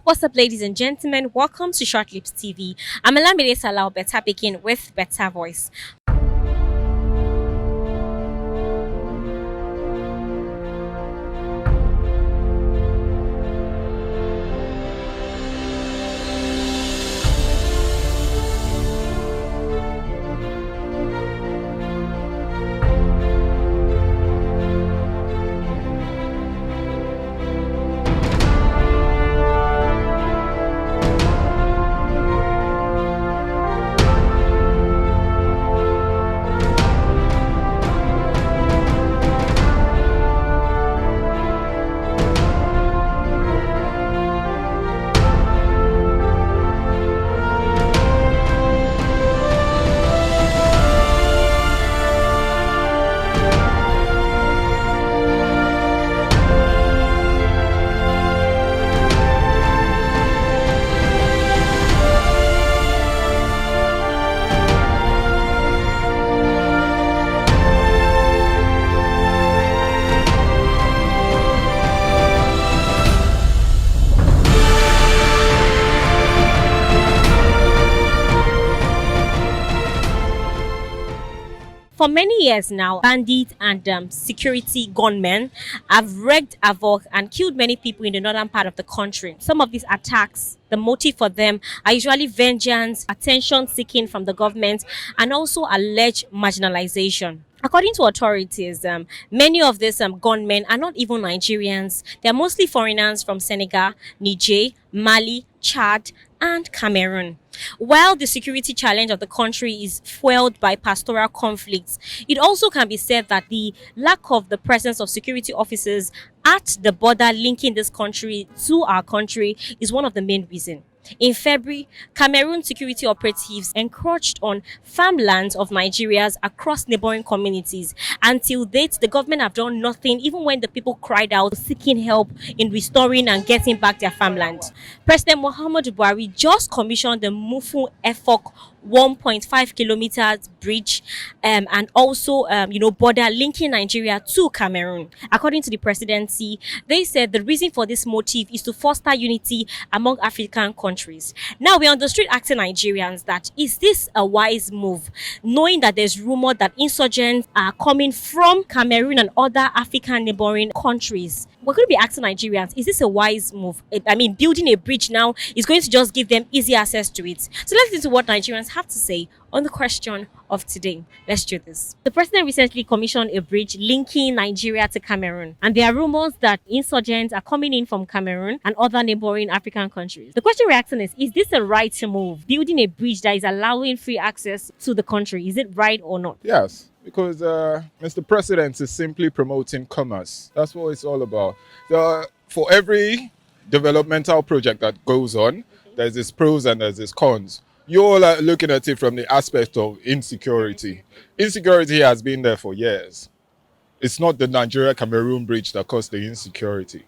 What's up, ladies and gentlemen? Welcome to ShutlipsTV. I'm Alamide Salau, better picking with better voice. For many years now, bandits and security gunmen have wreaked havoc and killed many people in the northern part of the country. Some of these attacks, the motive for them are usually vengeance, attention seeking from the government, and also alleged marginalization. According to authorities, many of these gunmen are not even Nigerians. They are mostly foreigners from Senegal, Niger, Mali, Chad, and Cameroon. While the security challenge of the country is fueled by pastoral conflicts, it also can be said that the lack of the presence of security officers at the border linking this country to our country is one of the main reasons. In February, Cameroon security operatives encroached on farmlands of Nigerians across neighboring communities. Until date, the government have done nothing, even when the people cried out seeking help in restoring and getting back their farmland. President Muhammadu Buhari just commissioned the Mfum 1.5 kilometers bridge and also border linking Nigeria to Cameroon. According to the presidency, they said the reason for this motive is to foster unity among African countries. Now we're on the street asking Nigerians that is this a wise move, knowing that there's rumor that insurgents are coming from Cameroon and other African neighboring countries. We're going to be asking Nigerians, is this a wise move? I mean, building a bridge now is going to just give them easy access to it. So let's listen to what Nigerians have to say on the question of today. Let's do this. The president recently commissioned a bridge linking Nigeria to Cameroon, and there are rumors that insurgents are coming in from Cameroon and other neighboring African countries. The question we're asking is this a right move? Building a bridge that is allowing free access to the country, is it right or not? Yes, because Mr. President is simply promoting commerce. That's what it's all about. For every developmental project that goes on, there's its pros and there's its cons. You're looking at it from the aspect of insecurity. Insecurity has been there for years. It's not the Nigeria-Cameroon bridge that caused the insecurity.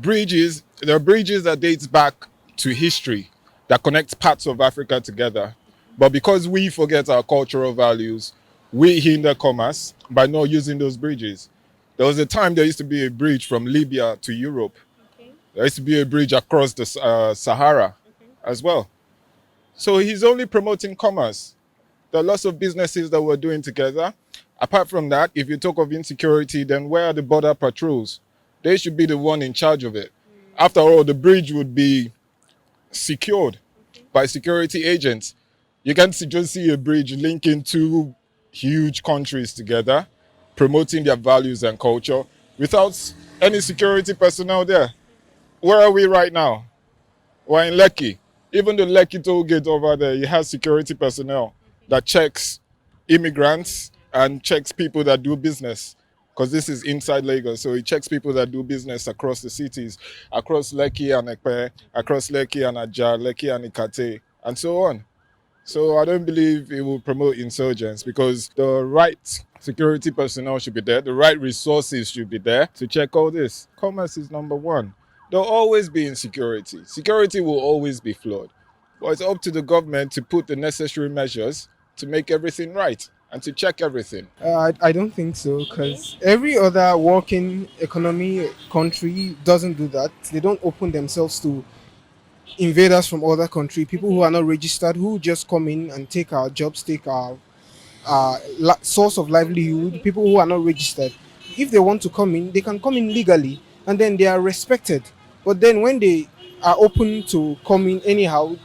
There are bridges that dates back to history that connect parts of Africa together. But because we forget our cultural values, we hinder commerce by not using those bridges. There was a time there used to be a bridge from Libya to Europe. There used to be a bridge across the Sahara as well. So he's only promoting commerce. There are lots of businesses that we're doing together. Apart from that, if you talk of insecurity, then where are the border patrols? They should be the one in charge of it. After all, the bridge would be secured by security agents. You can't just see a bridge linking two huge countries together, promoting their values and culture without any security personnel there. Where are we right now? We're in Lekki. Even the Lekki toll gate over there, it has security personnel that checks immigrants and checks people that do business. Because this is inside Lagos, so it checks people that do business across the cities, across Lekki and Ekpe, across Lekki and Ajah, Lekki and Ikate, and so on. So I don't believe it will promote insurgents because the right security personnel should be there, the right resources should be there to check all this. Commerce is number one. There'll always be insecurity. Security will always be flawed. But it's up to the government to put the necessary measures to make everything right and to check everything. I don't think so, because every other working economy country doesn't do that. They don't open themselves to invaders from other country, people who are not registered, who just come in and take our jobs, take our source of livelihood, people who are not registered. If they want to come in, they can come in legally and then they are respected. But then when they are open to come in anyhow,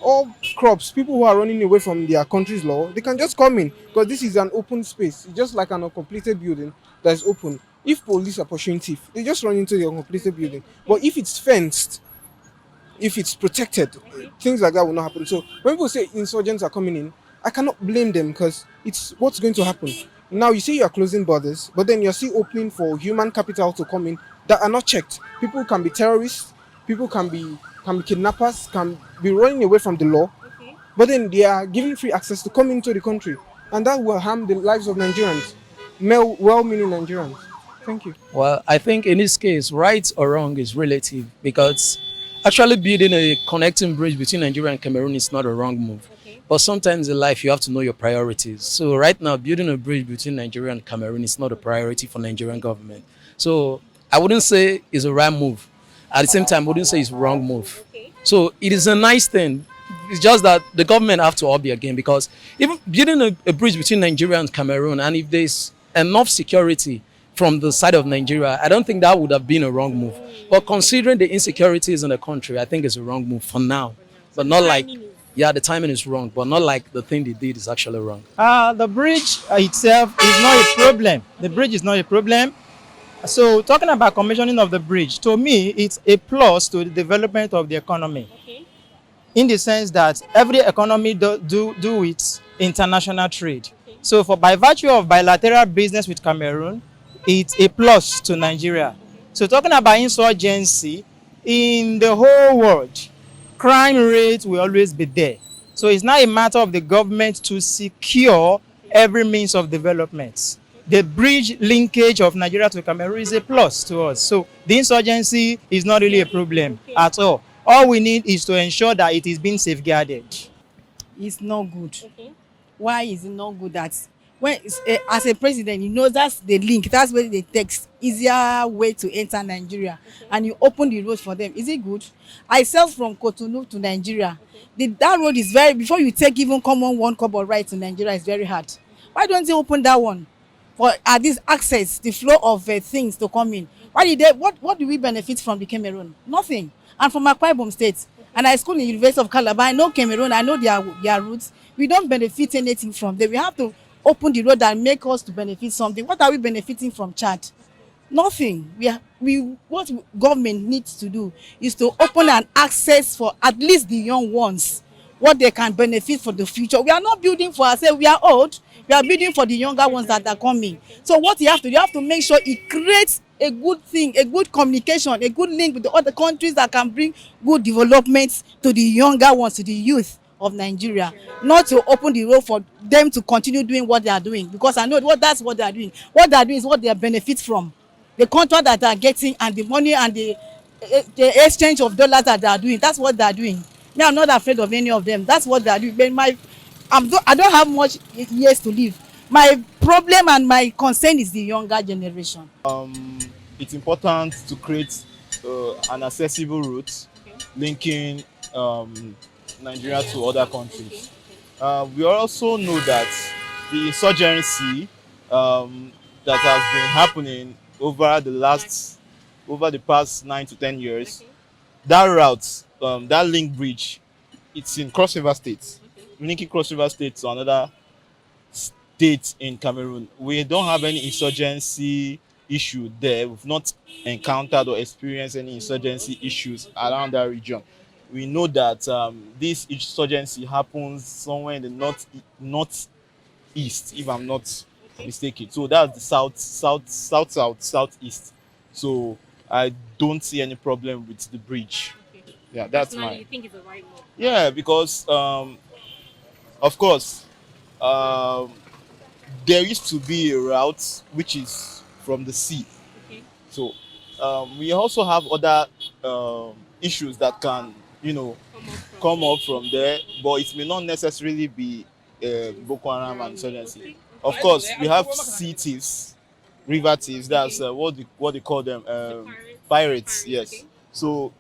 all crops, people who are running away from their country's law, they can just come in because this is an open space. It's just like an uncompleted building that is open. If police are pursuing thief, they just run into the uncompleted building. But if it's fenced, if it's protected, things like that will not happen. So when people say insurgents are coming in, I cannot blame them because it's what's going to happen. Now you say you are closing borders, but then you're still opening for human capital to come in that are not checked. People can be terrorists, people can be kidnappers, can be running away from the law, but then they are given free access to come into the country, and that will harm the lives of Nigerians, well-meaning Nigerians. Thank you. Well, I think in this case, right or wrong is relative because actually building a connecting bridge between Nigeria and Cameroon is not a wrong move. But sometimes in life, you have to know your priorities. So right now, building a bridge between Nigeria and Cameroon is not a priority for Nigerian government. So I wouldn't say it's a right move. At the same time, I wouldn't say it's a wrong move. So it is a nice thing. It's just that the government have to up their game because even building a bridge between Nigeria and Cameroon, and if there's enough security from the side of Nigeria, I don't think that would have been a wrong move. But considering the insecurities in the country, I think it's a wrong move for now. But not like, yeah, the timing is wrong, but not like the thing they did is actually wrong. The bridge itself is not a problem. The bridge is not a problem. So talking about commissioning of the bridge, to me, it's a plus to the development of the economy. In the sense that every economy do its international trade. So by virtue of bilateral business with Cameroon, it's a plus to Nigeria. So talking about insurgency, in the whole world, crime rate will always be there. So it's not a matter of the government to secure every means of development. The bridge linkage of Nigeria to Cameroon is a plus to us. So the insurgency is not really a problem at all. All we need is to ensure that it is being safeguarded. It's not good. Why is it not good? That when as a president, you know that's the link. That's where they text easier way to enter Nigeria, and you open the road for them. Is it good? I sell from Cotonou to Nigeria. That road is very, before you take even common one couple ride to Nigeria is very hard. Why don't they open that one? For this access, the flow of things to come in. Why did they? What do we benefit from the Cameroon? Nothing. And from Akwa Ibom State, and I school in the University of Calabar. I know Cameroon. I know their roots. We don't benefit anything from them. We have to open the road and make us to benefit something. What are we benefiting from Chad? Nothing. What government needs to do is to open an access for at least the young ones, what they can benefit for the future. We are not building for ourselves. We are old. We are building for the younger ones that are coming. So what you have to make sure it creates a good thing, a good communication, a good link with the other countries that can bring good developments to the younger ones, to the youth of Nigeria. Not to open the road for them to continue doing what they are doing, because I know that's what they are doing. What they are doing is what they benefit from. The contract that they are getting and the money and the exchange of dollars that they are doing, that's what they are doing. Me, I'm not afraid of any of them. That's what they are doing. But I don't have much years to live. My problem and my concern is the younger generation. It's important to create an accessible route linking Nigeria to other countries. We also know that the insurgency that has been happening over the past 9 to 10 years, that route, that link bridge, it's in Cross River State, linking Cross River State to another state in Cameroon. We don't have any insurgency issue there. We've not encountered or experienced any insurgency issues around that region. We know that this insurgency happens somewhere in the northeast, if I'm not mistaken. So that's the southeast. So I don't see any problem with the bridge. Yeah, that's you think it's the right move? Yeah, because of course there used to be a route which is from the sea. So we also have other issues that can come up from there, but it may not necessarily be Boko Haram and insurgency. Of course, we have sea thieves, river thieves. That's what they call them, pirates. Yes. So,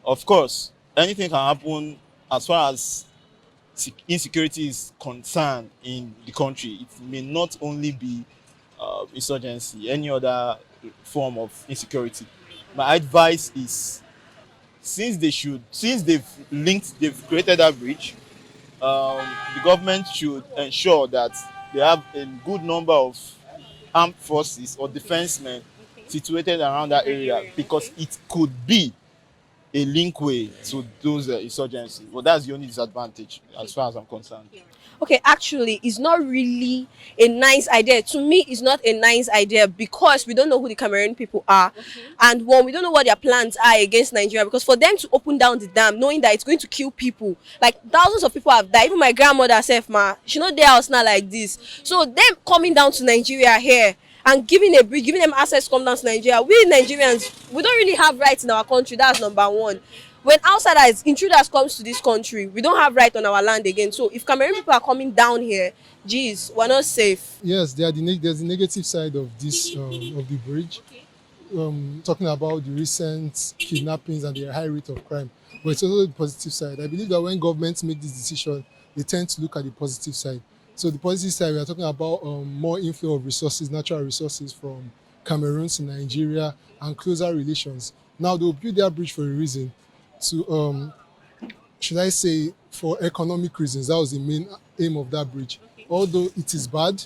of course, anything can happen as far as insecurity is concerned in the country. It may not only be insurgency, any other form of insecurity. My advice is, since they've created that bridge, the government should ensure that they have a good number of armed forces or defensemen situated around that area, because it could be a link way to those insurgencies. But that's the only disadvantage as far as I'm concerned. Okay, actually, it's not really a nice idea. To me, it's not a nice idea because we don't know who the Cameroon people are. And one, we don't know what their plans are against Nigeria, because for them to open down the dam, knowing that it's going to kill people, like thousands of people have died. Even my grandmother herself, she not there house now like this. So them coming down to Nigeria here and giving a bridge, giving them access to come down to Nigeria, we Nigerians, we don't really have rights in our country. That's number one. When outsiders, intruders comes to this country, we don't have right on our land again. So if Cameroon people are coming down here, geez, we're not safe. Yes, there's the negative side of this of the bridge. Talking about the recent kidnappings and the high rate of crime, but it's also the positive side. I believe that when governments make this decision, they tend to look at the positive side. So the positive side, we are talking about more inflow of resources, natural resources from Cameroon to Nigeria, and closer relations. Now they will build that bridge for a reason. To should I say, for economic reasons. That was the main aim of that bridge. Although it is bad,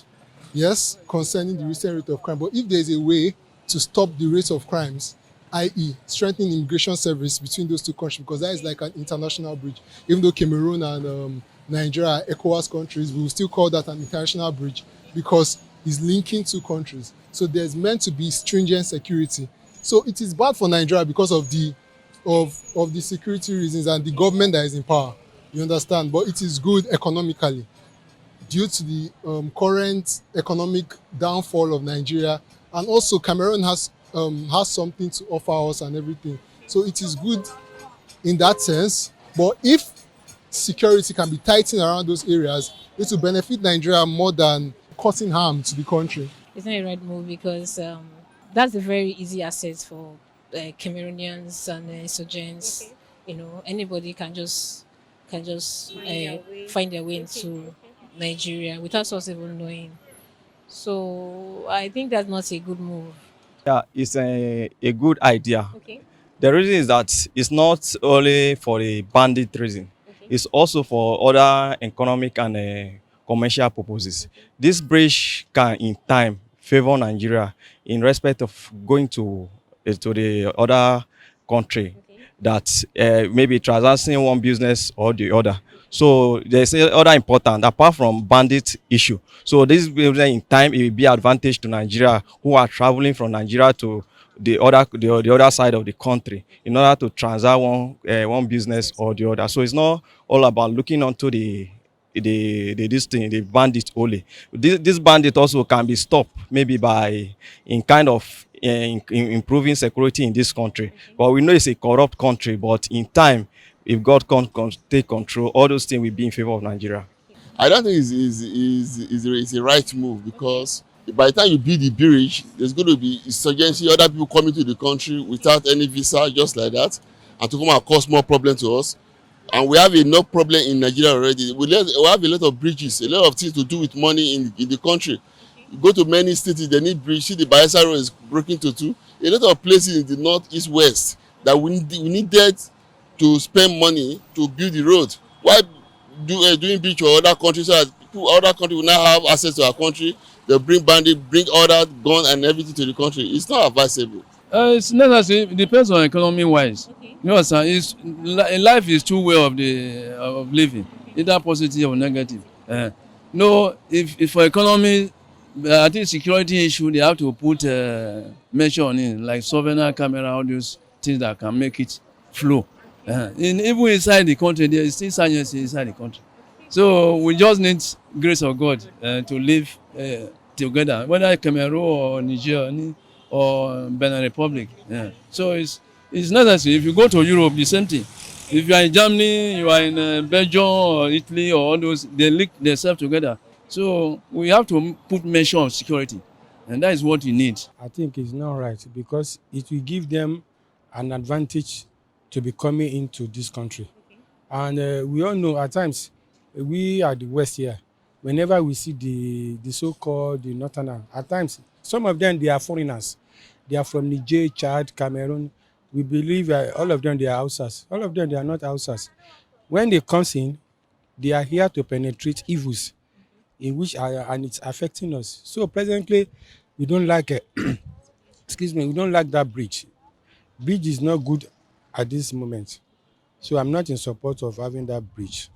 yes, concerning the recent rate of crime, but if there is a way to stop the rate of crimes, i.e. strengthening immigration service between those two countries, because that is like an international bridge. Even though Cameroon and Nigeria are ECOWAS countries, we will still call that an international bridge because it's linking two countries. So there's meant to be stringent security. So it is bad for Nigeria because of the security reasons and the government that is in power. You understand? But it is good economically due to the current economic downfall of Nigeria, and also Cameroon has something to offer us and everything. So it is good in that sense. But if security can be tightened around those areas, it will benefit Nigeria more than causing harm to the country. It's not a right move because that's a very easy access for Cameroonians and insurgents. You know, anybody can just find their way into Nigeria without us even knowing. So I think that's not a good move. Yeah, it's a good idea. Okay. The reason is that it's not only for a bandit reason. It's also for other economic and commercial purposes. This bridge can, in time, favor Nigeria in respect of going to the other country that maybe transacting one business or the other. So there's other important apart from bandit issue. So this in time it will be advantage to Nigeria who are traveling from Nigeria to the other side of the country in order to transact one business or the other. So it's not all about looking onto the bandit only. This bandit also can be stopped maybe by improving security in this country. But we know it's a corrupt country, but in time, if God can take control, all those things will be in favor of Nigeria. I don't think it's a right move, because by the time you build the bridge, there's going to be insurgency, other people coming to the country without any visa, just like that, and to come and cause more problem to us. And we have enough problem in Nigeria already. We have a lot of bridges, a lot of things to do with money in the country. You go to many states, they need bridge. See, the Bayelsa Road is broken to two. A lot of places in the north, east, west that we needed to spend money to build the road. Why doing bridge for other countries so that other countries will not have access to our country? They bring bandits, bring other gun and everything to the country. It's not advisable. It's necessary. It depends on economy wise. You know, sir, life is two ways of living, either positive or negative. No, if for economy, I think security issue, they have to put measure on it, like surveillance camera, all those things that can make it flow. Even inside the country, there is still silence inside the country. So we just need grace of God to live together, whether Cameroon or Niger or Benin Republic. So it's necessary. If you go to Europe, the same thing. If you are in Germany, you are in Belgium or Italy or all those, they link themselves together. So we have to put measure of security, and that is what we need. I think it's not right because it will give them an advantage to be coming into this country. And we all know at times, we are the West here. Whenever we see the so-called the Northerners, at times, some of them, they are foreigners. They are from Niger, Chad, Cameroon. We believe all of them, they are Hausas. All of them, they are not Hausas. When they come in, they are here to penetrate evils in which and it's affecting us. So presently, we don't like excuse me, we don't like that bridge. Bridge is not good at this moment. So I'm not in support of having that bridge.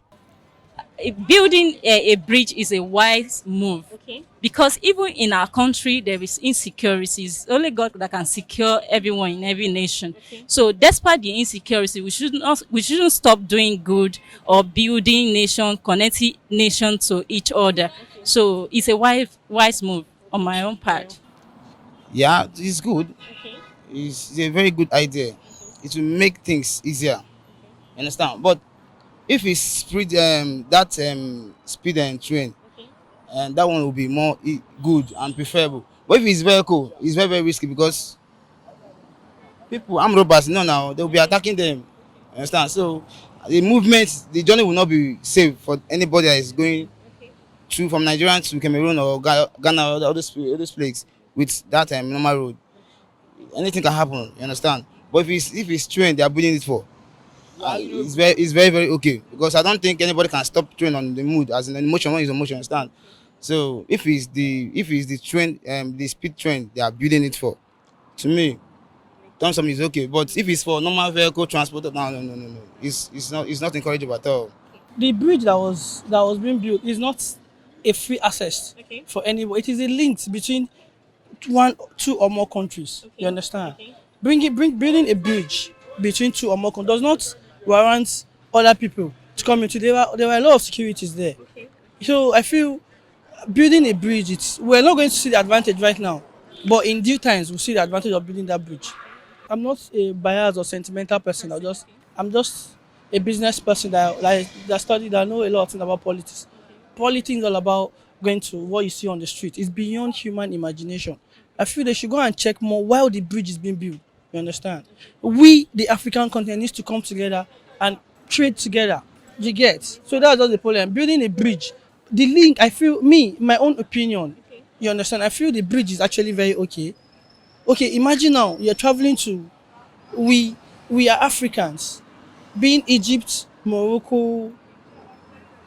Building a bridge is a wise move. Okay. Because even in our country there is insecurities. Only God that can secure everyone in every nation. Okay. So despite the insecurity, we shouldn't stop doing good or building nation, connecting nation to each other. Okay. So it's a wise move on my own part. Yeah, it's good. Okay. It's a very good idea. It will make things easier. You understand? But if it's speed, speed and train, and that one will be more good and preferable. But if it's vehicle, it's very risky because people, armed robbers, now they'll be attacking them. You understand? So the movement, the journey will not be safe for anybody that is going through from Nigeria to Cameroon or Ghana or all those places with that normal road. Anything can happen. You understand? But if it's train, they are building it for. It's very okay because I don't think anybody can stop train on the mood as an emotion. One is emotion, understand? So if it's the train, the speed train they are building it for, to me, Thompson is okay. But if it's for normal vehicle transport, no, it's not encouragable at all. The bridge that was being built is not a free access for anybody. It is a link between two or more countries. You understand? Building a bridge between two or more countries does not warrant other people to come into. There were a lot of securities there. So I feel building a bridge, we're not going to see the advantage right now, but in due times we'll see the advantage of building that bridge. I'm not a biased or sentimental person. I'm just a business person that know a lot of things about politics. Politics is all about going to what you see on the street. It's beyond human imagination. I feel they should go and check more while the bridge is being built. You understand? We, the African continent, needs to come together and trade together. You get? So that's just the problem. Building a bridge, the link, I feel, my own opinion, you understand? I feel the bridge is actually very okay. Okay, imagine now, you're traveling to, we are Africans, being Egypt, Morocco,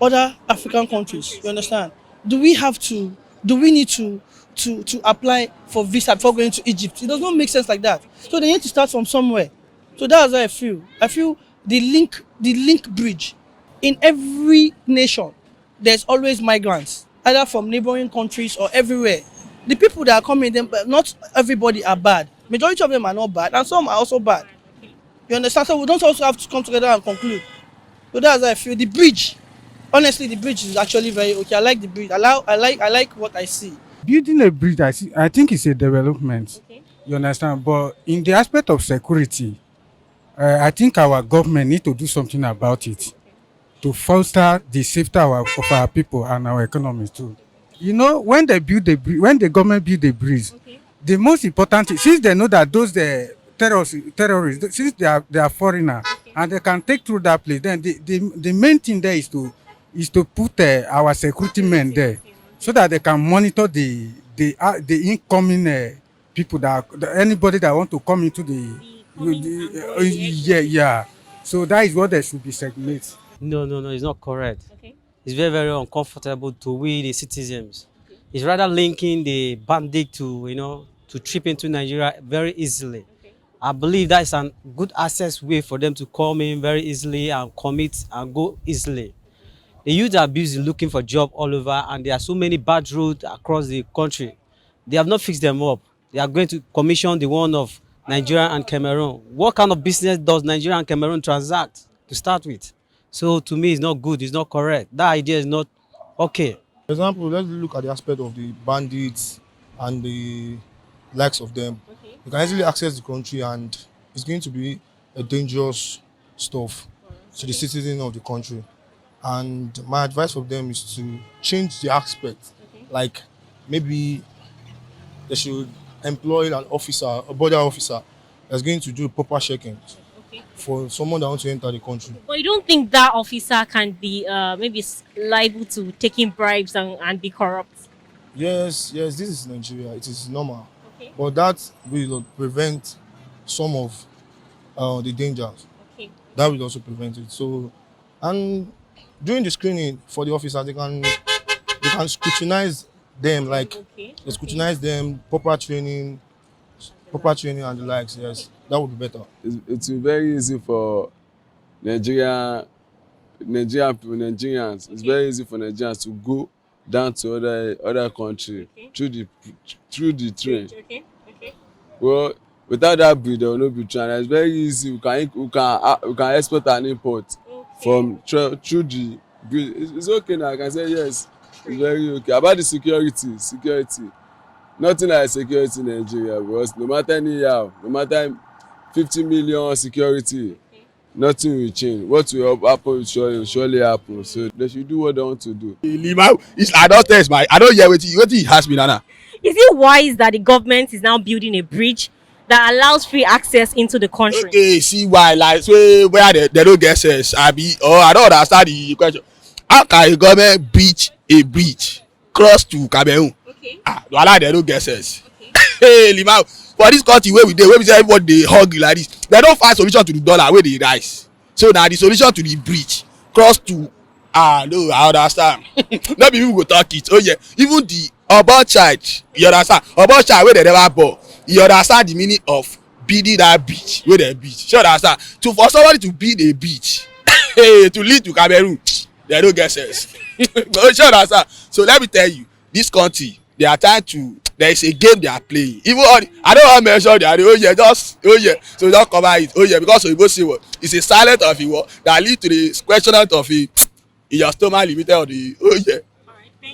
other African countries, you understand? Do we need to apply for visa before going to Egypt? It does not make sense like that. So they need to start from somewhere. So that's how I feel. I feel the link bridge. In every nation, there's always migrants, either from neighboring countries or everywhere. The people that are coming, not everybody are bad. Majority of them are not bad, and some are also bad. You understand? So we don't also have to come together and conclude. So that's how I feel. The bridge, honestly, the bridge is actually very okay. I like the bridge. I like what I see. Building a bridge, I think it's a development. Okay. You understand? But in the aspect of security, I think our government need to do something about it to foster the safety of our people and our economy too. You know, when the government build the bridge, the most important thing, since they know that those terrorists, since they are foreigner and they can take through that place, then the main thing there is to put our security men there, so that they can monitor the incoming people anybody that want to come into yeah. So that is what they should be segmented. No, it's not correct. Okay. It's very uncomfortable to we the citizens. Okay. It's rather linking the bandit to trip into Nigeria very easily. Okay. I believe that is a good access way for them to come in very easily and commit and go easily. The youth are busy looking for job all over, and there are so many bad roads across the country. They have not fixed them up. They are going to commission the one of Nigeria and Cameroon. What kind of business does Nigeria and Cameroon transact to start with? So to me, it's not good. It's not correct. That idea is not okay. For example, let's look at the aspect of the bandits and the likes of them. Okay. You can easily access the country, and it's going to be a dangerous stuff to the citizens of the country. And my advice for them is to change the aspect. Okay. Like maybe they should employ an officer, a border officer, that's going to do proper checking. for someone that wants to enter the country. But you don't think that officer can be maybe liable to taking bribes and be corrupt? Yes, this is Nigeria. It is normal. But that will prevent some of the dangers. That will also prevent it. So, and during the screening for the officers, they can scrutinize them, like they scrutinize them, proper training and the likes. Yes, that would be better. It's very easy for Nigerians. It's very easy for Nigerians to go down to other country through the train. Well, without that bridge, there will not be train. It's very easy. We can export and import from through the bridge. It's okay now. I can say yes. It's very okay. About the security, nothing like security in Nigeria, because no matter anyhow, no matter 50 million security, nothing will change. What will happen will surely happen. So they should do what they want to do. I don't hear what he has me, Nana. Is it wise that the government is now building a bridge that allows free access into the country? Okay, see why, like, so where they don't get sense. I don't understand the question. How can a government beach a bridge cross to Cameroon? Wala, they don't get sense. Hey, Limau, for this country where we say everybody they hungry like this, they don't find solution to the dollar where they rise. So now the solution to the bridge cross to no, I understand. Not be people go talk it. Oh yeah, even the about child, you understand? About child where they never born, you understand the meaning of building that beach where they beach. You understand? For somebody to build a beach, hey, to lead to Cameroon, they don't get sense. You understand? So let me tell you, this country, they are trying to. There is a game they are playing. Even on, I don't want to mention that. So don't cover it. Because we both say what it's a silent of it that lead to the questioning of it in your stomach limited on the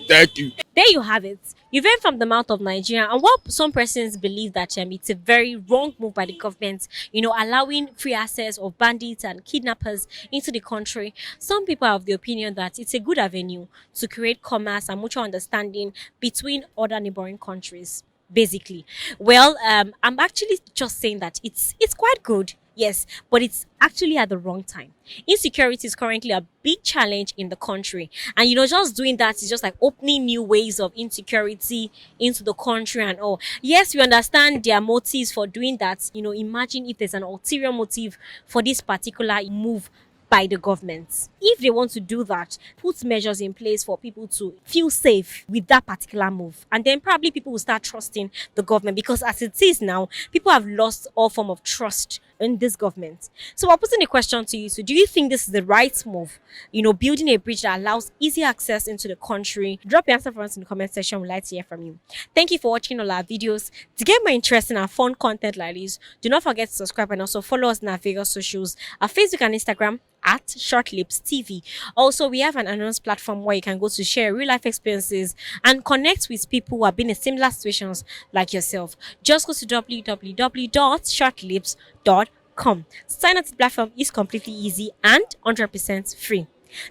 Thank you. There you have it. You've heard from the mouth of Nigeria, and what some persons believe that it's a very wrong move by the government, allowing free access of bandits and kidnappers into the country. Some people are of the opinion that it's a good avenue to create commerce and mutual understanding between other neighboring countries. Basically, well, I'm actually just saying that it's quite good. Yes, but it's actually at the wrong time. Insecurity is currently a big challenge in the country. And, just doing that is just like opening new ways of insecurity into the country and all. Yes, we understand their motives for doing that. Imagine if there's an ulterior motive for this particular move by the government. If they want to do that, put measures in place for people to feel safe with that particular move. And then probably people will start trusting the government, because as it is now, people have lost all form of trust in this government. So I'm posing a question to you. So do you think this is the right move? Building a bridge that allows easy access into the country? Drop your answer for us in the comment section. We'd like to hear from you. Thank you for watching all our videos. To get more interesting and fun content like this, do not forget to subscribe and also follow us on our various socials, our Facebook and Instagram at ShutlipsTV. Also, we have an anonymous platform where you can go to share real life experiences and connect with people who have been in similar situations like yourself. Just go to www.shutlips.com. Sign up to the platform is completely easy and 100% free.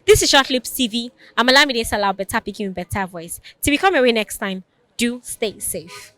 This is ShutlipsTV. I'm Alamide Salah, better picking with better voice. Till we come away next time, do stay safe.